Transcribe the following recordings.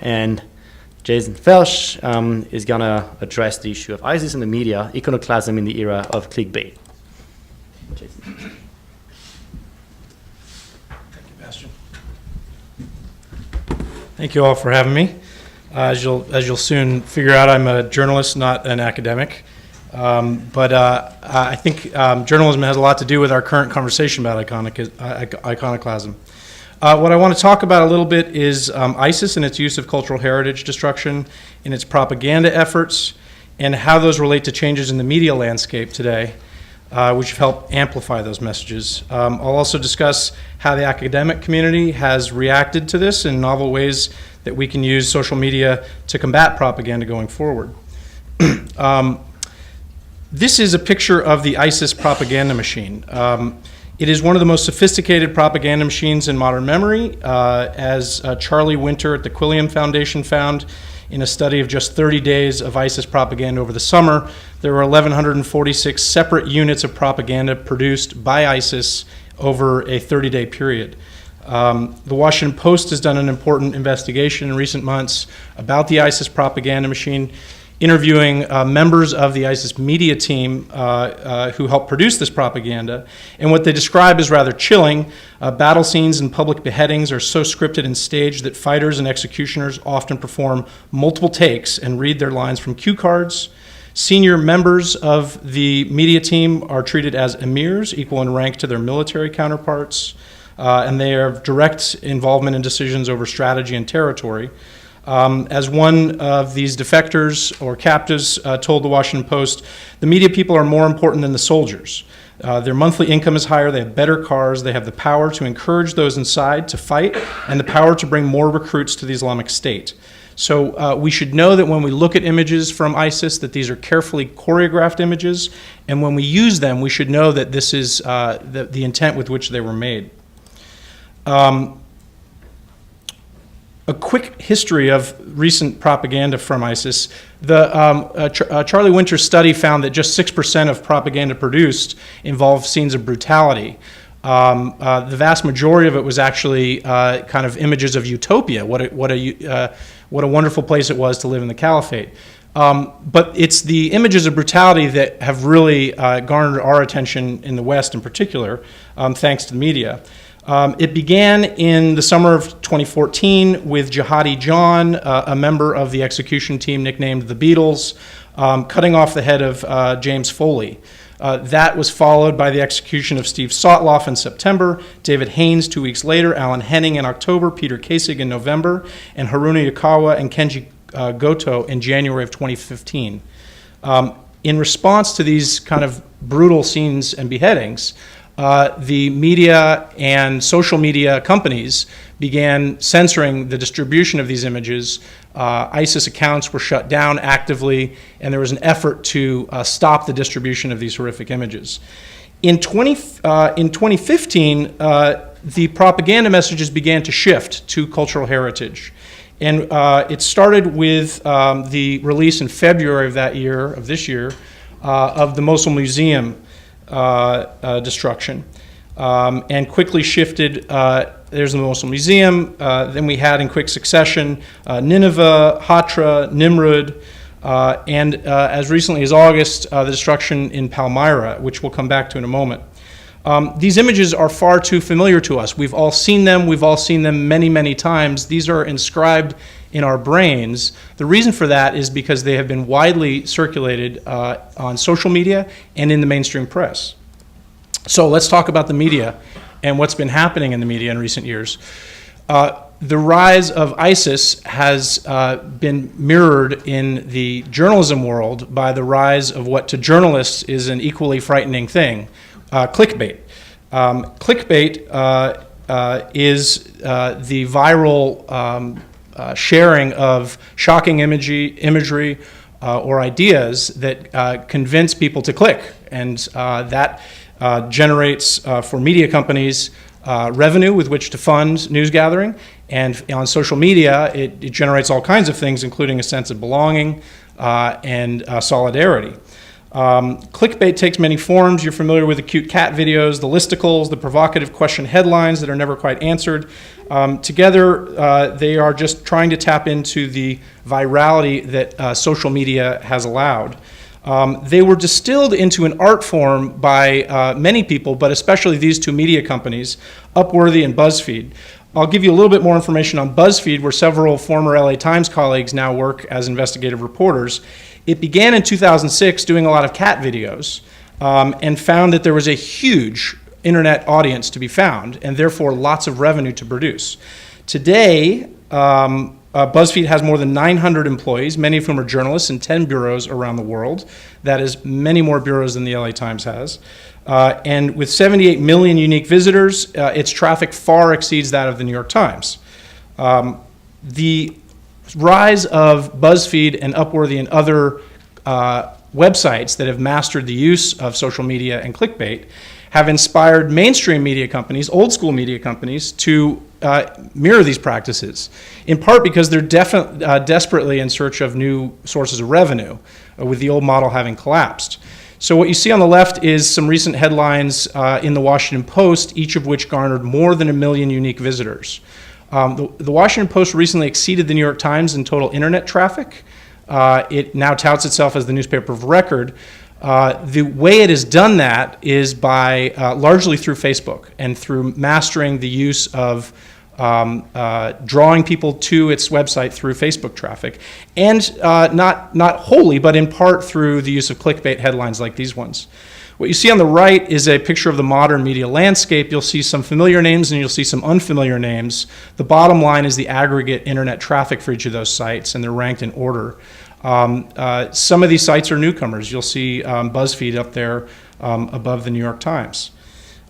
and Jason Felch is going to address the issue of ISIS in the media, iconoclasm in the era of clickbait. Jason. Thank you, Bastien. Thank you all for having me. As you'll soon figure out, I'm a journalist, not an academic. But I think journalism has a lot to do with our current conversation about iconoclasm. What I want to talk about a little bit is ISIS and its use of cultural heritage destruction in its propaganda efforts, and how those relate to changes in the media landscape today, which have helped amplify those messages. I'll also discuss how the academic community has reacted to this in novel ways that we can use social media to combat propaganda going forward. This is a picture of the ISIS propaganda machine. It is one of the most sophisticated propaganda machines in modern memory, as Charlie Winter at the Quilliam Foundation found in a study of just 30 days of ISIS propaganda over the summer. There were 1,146 separate units of propaganda produced by ISIS over a 30-day period. The Washington Post has done an important investigation in recent months about the ISIS propaganda machine, interviewing members of the ISIS media team who helped produce this propaganda. And what they describe is rather chilling. Battle scenes and public beheadings are so scripted and staged that fighters and executioners often perform multiple takes and read their lines from cue cards. Senior members of the media team are treated as emirs, equal in rank to their military counterparts, and they have direct involvement in decisions over strategy and territory. As one of these defectors or captives told the Washington Post, the media people are more important than the soldiers. Their monthly income is higher, they have better cars, they have the power to encourage those inside to fight, and the power to bring more recruits to the Islamic State. So we should know that when we look at images from ISIS, that these are carefully choreographed images, and when we use them, we should know that this is the intent with which they were made. A quick history of recent propaganda from ISIS. The Charlie Winter's study found that just 6% of propaganda produced involved scenes of brutality. The vast majority of it was actually kind of images of utopia, what a wonderful place it was to live in the caliphate. But it's the images of brutality that have really garnered our attention in the West in particular, thanks to the media. It began in the summer of 2014 with Jihadi John, a member of the execution team nicknamed the Beatles, cutting off the head of James Foley. That was followed by the execution of Steve Sotloff in September, David Haynes 2 weeks later, Alan Henning in October, Peter Kasich in November, and Haruna Yukawa and Kenji Goto in January of 2015. In response to these kind of brutal scenes and beheadings, the media and social media companies began censoring the distribution of these images. ISIS accounts were shut down actively, and there was an effort to stop the distribution of these horrific images. In 2015, the propaganda messages began to shift to cultural heritage. And it started with the release in February of this year, of the Mosul Museum destruction, and quickly shifted. There's the Mosul Museum. Then we had in quick succession Nineveh, Hatra, Nimrud, and as recently as August, the destruction in Palmyra, which we'll come back to in a moment. These images are far too familiar to us. We've all seen them. We've all seen them many, many times. These are inscribed in our brains. The reason for that is because they have been widely circulated on social media and in the mainstream press. So let's talk about the media and what's been happening in the media in recent years. The rise of ISIS has been mirrored in the journalism world by the rise of what to journalists is an equally frightening thing, clickbait. Clickbait is the viral sharing of shocking imagery or ideas that convince people to click, and that generates for media companies revenue with which to fund news gathering, and on social media it generates all kinds of things, including a sense of belonging and solidarity. Clickbait takes many forms. You're familiar with the cute cat videos, the listicles, the provocative question headlines that are never quite answered. Together, they are just trying to tap into the virality that social media has allowed. They were distilled into an art form by many people, but especially these two media companies, Upworthy and BuzzFeed. I'll give you a little bit more information on BuzzFeed, where several former LA Times colleagues now work as investigative reporters. It began in 2006 doing a lot of cat videos and found that there was a huge internet audience to be found and therefore lots of revenue to produce. Today, BuzzFeed has more than 900 employees, many of whom are journalists in 10 bureaus around the world. That is many more bureaus than the LA Times has. And with 78 million unique visitors, its traffic far exceeds that of the New York Times. The rise of BuzzFeed and Upworthy and other websites that have mastered the use of social media and clickbait have inspired mainstream media companies, old school media companies, to mirror these practices, in part because they're desperately in search of new sources of revenue, with the old model having collapsed. So what you see on the left is some recent headlines in the Washington Post, each of which garnered more than 1 million unique visitors. The Washington Post recently exceeded the New York Times in total internet traffic. It now touts itself as the newspaper of record. The way it has done that is by largely through Facebook and through mastering the use of drawing people to its website through Facebook traffic, and not wholly, but in part through the use of clickbait headlines like these ones. What you see on the right is a picture of the modern media landscape. You'll see some familiar names and you'll see some unfamiliar names. The bottom line is the aggregate internet traffic for each of those sites, and they're ranked in order. Some of these sites are newcomers. You'll see BuzzFeed up there above the New York Times.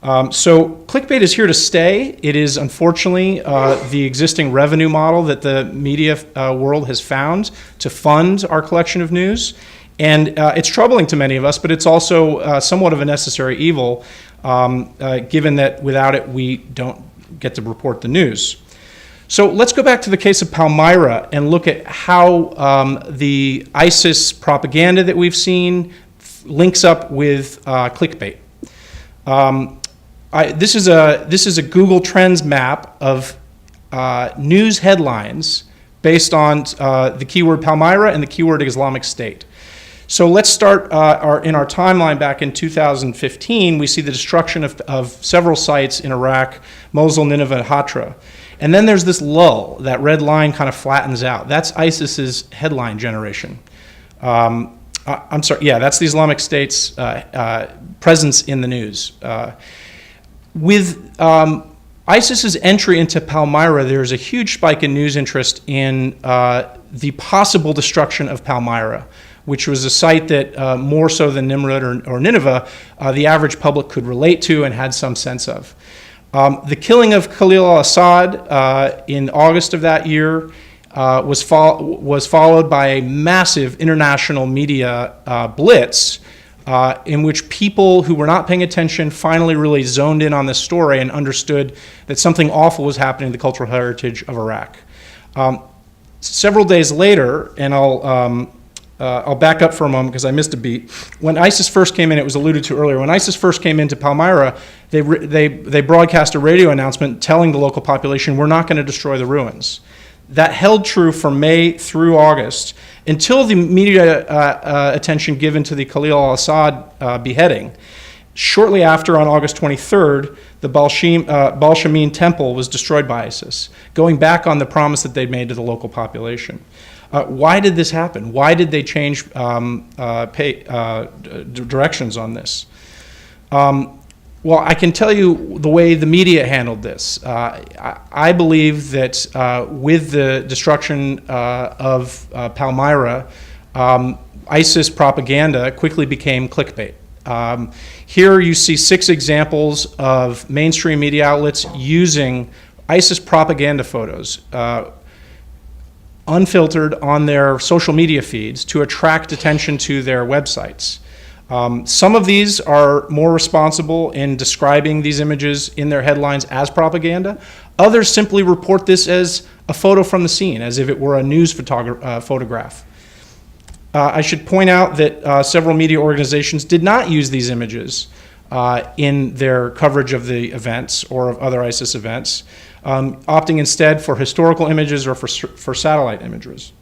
So clickbait is here to stay. It is unfortunately the existing revenue model that the media world has found to fund our collection of news. And it's troubling to many of us, but it's also somewhat of a necessary evil, given that without it we don't get to report the news. So let's go back to the case of Palmyra and look at how the ISIS propaganda that we've seen links up with clickbait. This is a Google Trends map of news headlines based on the keyword Palmyra and the keyword Islamic State. So let's start in our timeline back in 2015. We see the destruction of several sites in Iraq, Mosul, Nineveh, and Hatra. And then there's this lull. That red line kind of flattens out. That's ISIS's headline generation. I'm sorry, yeah, that's the Islamic State's presence in the news. With ISIS's entry into Palmyra, there's a huge spike in news interest in the possible destruction of Palmyra, which was a site that more so than Nimrud or Nineveh, the average public could relate to and had some sense of. The killing of Khalil al-Assad in August of that year was followed by a massive international media blitz in which people who were not paying attention finally really zoned in on this story and understood that something awful was happening to the cultural heritage of Iraq. Several days later, and I'll back up for a moment because I missed a beat. When ISIS first came in, it was alluded to earlier, when ISIS first came into Palmyra, they broadcast a radio announcement telling the local population, we're not going to destroy the ruins. That held true from May through August until the media attention given to the Khalil al-Assad beheading. Shortly after, on August 23rd, the Baal Shamin temple was destroyed by ISIS, going back on the promise that they'd made to the local population. Why did this happen? Why did they change directions on this? Well, I can tell you the way the media handled this. I believe that with the destruction of Palmyra, ISIS propaganda quickly became clickbait. Here you see 6 examples of mainstream media outlets using ISIS propaganda photos, unfiltered on their social media feeds to attract attention to their websites. Some of these are more responsible in describing these images in their headlines as propaganda. Others simply report this as a photo from the scene, as if it were a news photograph. I should point out that several media organizations did not use these images in their coverage of the events or of other ISIS events, opting instead for historical images or for satellite images.